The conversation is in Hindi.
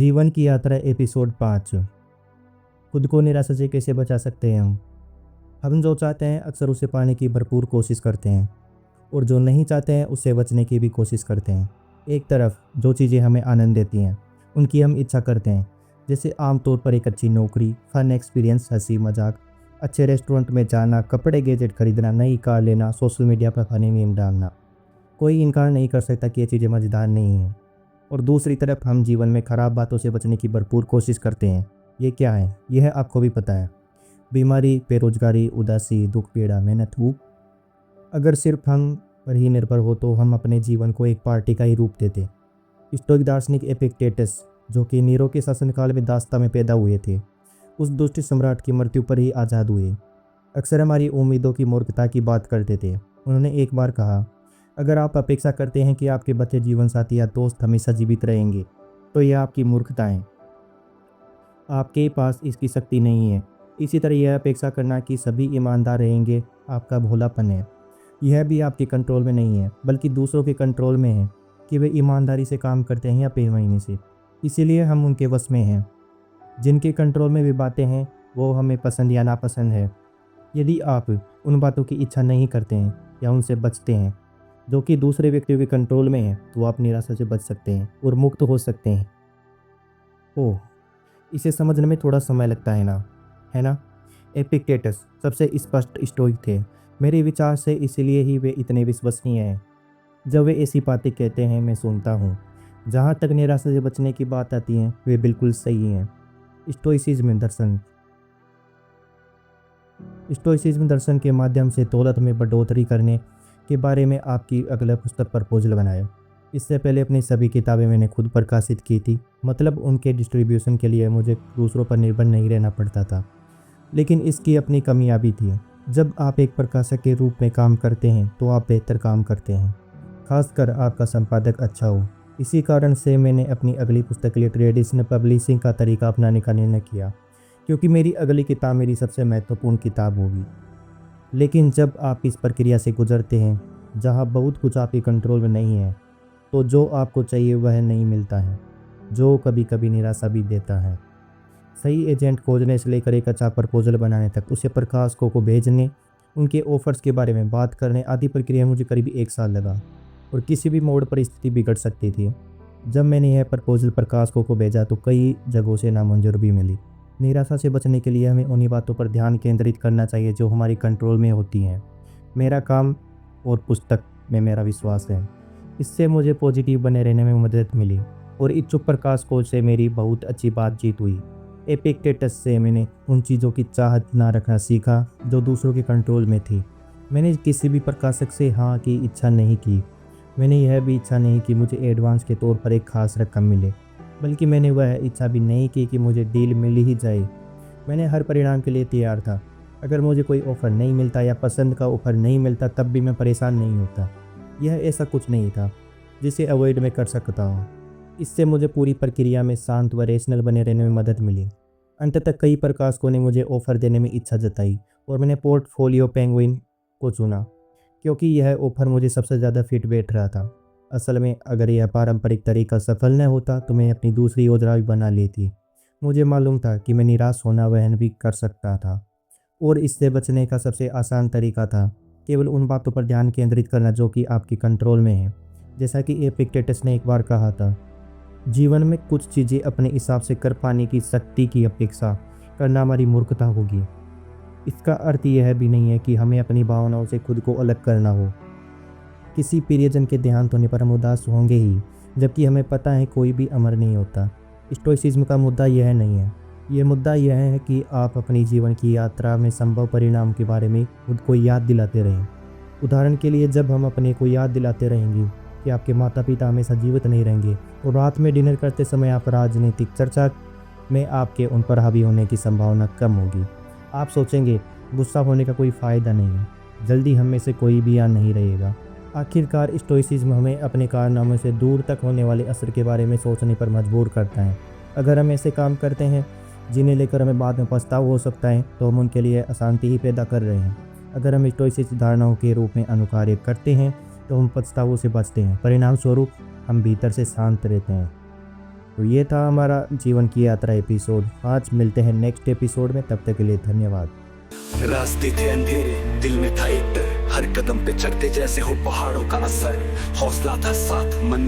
जीवन की यात्रा एपिसोड 5। खुद को निराशा से कैसे बचा सकते हैं हम जो चाहते हैं अक्सर उसे पाने की भरपूर कोशिश करते हैं और जो नहीं चाहते हैं उससे बचने की भी कोशिश करते हैं। एक तरफ जो चीज़ें हमें आनंद देती हैं उनकी हम इच्छा करते हैं, जैसे आमतौर पर एक अच्छी नौकरी, फन एक्सपीरियंस, हंसी मजाक, अच्छे रेस्टोरेंट में जाना, कपड़े गैजेट खरीदना, नई कार लेना, सोशल मीडिया पर फनी मीम डालना। कोई इनकार नहीं कर सकता कि ये चीज़ें मज़ेदार नहीं हैं। और दूसरी तरफ हम जीवन में ख़राब बातों से बचने की भरपूर कोशिश करते हैं। ये क्या है? यह आपको भी पता है। बीमारी, बेरोजगारी, उदासी, दुख, पीड़ा, मेहनत, ऊब। अगर सिर्फ हम पर ही निर्भर हो तो हम अपने जीवन को एक पार्टी का ही रूप देते। स्टोइक दार्शनिक एपिक्टेटस, जो कि नीरो के शासनकाल में दास्ता में पैदा हुए थे, उस दुष्ट सम्राट की मृत्यु पर ही आज़ाद हुए। अक्सर हमारी उम्मीदों की मूर्खता की बात करते थे। उन्होंने एक बार कहा, अगर आप अपेक्षा करते हैं कि आपके बच्चे, जीवन साथी या दोस्त हमेशा जीवित रहेंगे तो यह आपकी मूर्खता है। आपके पास इसकी शक्ति नहीं है। इसी तरह यह अपेक्षा करना कि सभी ईमानदार रहेंगे आपका भोलापन है। यह भी आपके कंट्रोल में नहीं है, बल्कि दूसरों के कंट्रोल में है कि वे ईमानदारी से काम करते हैं या बेईमानी से। इसीलिए हम उनके वश में हैं। जिनके कंट्रोल में वे बातें हैं वो हमें पसंद या नापसंद है। यदि आप उन बातों की इच्छा नहीं करते हैं या उनसे बचते हैं जो कि दूसरे व्यक्तियों के कंट्रोल में है, तो आप निराशा से बच सकते हैं और मुक्त हो सकते हैं। ओह, इसे समझने में थोड़ा समय लगता है ना? एपिक्टेटस सबसे स्पष्ट स्टोइक थे। मेरे विचार से इसीलिए ही वे इतने विश्वसनीय हैं। जब वे ऐसी बातें कहते हैं मैं सुनता हूँ। जहाँ तक निराशा से बचने की बात आती है वे बिल्कुल सही हैं। स्टोइसिज्म दर्शन के माध्यम से दौलत में बढ़ोतरी करने के बारे में आपकी अगला पुस्तक प्रपोजल बनाया। इससे पहले अपनी सभी किताबें मैंने खुद प्रकाशित की थी, मतलब उनके डिस्ट्रीब्यूशन के लिए मुझे दूसरों पर निर्भर नहीं रहना पड़ता था। लेकिन इसकी अपनी कमियां भी थी। जब आप एक प्रकाशक के रूप में काम करते हैं तो आप बेहतर काम करते हैं, खासकर आपका संपादक अच्छा हो। इसी कारण से मैंने अपनी अगली पुस्तक के लिए ट्रेडिशनल पब्लिशिंग का तरीका अपनाने का निर्णय किया, क्योंकि मेरी अगली किताब मेरी सबसे महत्वपूर्ण किताब होगी। लेकिन जब आप इस प्रक्रिया से गुजरते हैं जहां बहुत कुछ आपके कंट्रोल में नहीं है, तो जो आपको चाहिए वह नहीं मिलता है, जो कभी कभी निराशा भी देता है। सही एजेंट खोजने से लेकर एक अच्छा प्रपोजल बनाने तक, उसे प्रकाशकों को भेजने, उनके ऑफर्स के बारे में बात करने आदि प्रक्रिया मुझे करीब 1 साल लगा और किसी भी मोड़ पर स्थिति बिगड़ सकती थी। जब मैंने यह प्रपोजल प्रकाशकों को भेजा तो कई जगहों से नामंजूर भी मिली। निराशा से बचने के लिए हमें उन्हीं बातों पर ध्यान केंद्रित करना चाहिए जो हमारी कंट्रोल में होती हैं। मेरा काम और पुस्तक में मेरा विश्वास है। इससे मुझे पॉजिटिव बने रहने में मदद मिली और इच्छुक प्रकाशकों से मेरी बहुत अच्छी बातचीत हुई। एपिक्टेटस से मैंने उन चीज़ों की चाहत ना रखना सीखा जो दूसरों के कंट्रोल में थी। मैंने किसी भी प्रकाशक से हाँ की इच्छा नहीं की। मैंने यह भी इच्छा नहीं कि मुझे एडवांस के तौर पर एक खास रकम मिले, बल्कि मैंने वह इच्छा भी नहीं की कि मुझे डील मिल ही जाए। मैंने हर परिणाम के लिए तैयार था। अगर मुझे कोई ऑफ़र नहीं मिलता या पसंद का ऑफ़र नहीं मिलता तब भी मैं परेशान नहीं होता। यह ऐसा कुछ नहीं था जिसे अवॉइड में कर सकता हूँ। इससे मुझे पूरी प्रक्रिया में शांत व रेशनल बने रहने में मदद मिली। अंततः कई प्रकाशकों ने मुझे ऑफ़र देने में इच्छा जताई और मैंने पोर्टफोलियो पेंगुइन को चुना, क्योंकि यह ऑफ़र मुझे सबसे ज़्यादा फिट बैठ रहा था। असल में अगर यह पारंपरिक तरीका सफल न होता तो मैं अपनी दूसरी योजना भी बना लेती। मुझे मालूम था कि मैं निराश होना वहन भी कर सकता था और इससे बचने का सबसे आसान तरीका था केवल उन बातों पर ध्यान केंद्रित करना जो कि आपके कंट्रोल में है। जैसा कि एपिक्टेटस ने एक बार कहा था, जीवन में कुछ चीज़ें अपने हिसाब से कर पाने की शक्ति की अपेक्षा करना हमारी मूर्खता होगी। इसका अर्थ यह भी नहीं है कि हमें अपनी भावनाओं से खुद को अलग करना हो। किसी प्रियजन के देहांत होने पर हम उदास होंगे ही, जबकि हमें पता है कोई भी अमर नहीं होता। स्टोइसिज्म का मुद्दा यह नहीं है। ये मुद्दा यह है कि आप अपनी जीवन की यात्रा में संभव परिणाम के बारे में खुद को याद दिलाते रहें। उदाहरण के लिए, जब हम अपने को याद दिलाते रहेंगे कि आपके माता पिता हमेशा जीवित नहीं रहेंगे और रात में डिनर करते समय आप राजनीतिक चर्चा में आपके उन पर हावी होने की संभावना कम होगी। आप सोचेंगे गुस्सा होने का कोई फ़ायदा नहीं है, जल्दी हम में से कोई भी यहाँ नहीं रहेगा। आखिरकार स्टोइसिज्म हमें अपने कारनामों से दूर तक होने वाले असर के बारे में सोचने पर मजबूर करता है। अगर हम ऐसे काम करते हैं जिन्हें लेकर हमें बाद में पछतावा हो सकता है तो हम उनके लिए अशांति ही पैदा कर रहे हैं। अगर हम स्टोइसिस्ट धारणाओं के रूप में अनुकार्य करते हैं तो हम पछतावों से बचते हैं। परिणाम स्वरूप हम भीतर से शांत रहते हैं। तो ये था हमारा जीवन की यात्रा एपिसोड। आज मिलते हैं नेक्स्ट एपिसोड में, तब तक के लिए धन्यवाद। रास्ते थे अंधेरे, दिल में था एक डर, हर कदम पे चढ़ते जैसे हो पहाड़ों का असर, हौसला था साथ मन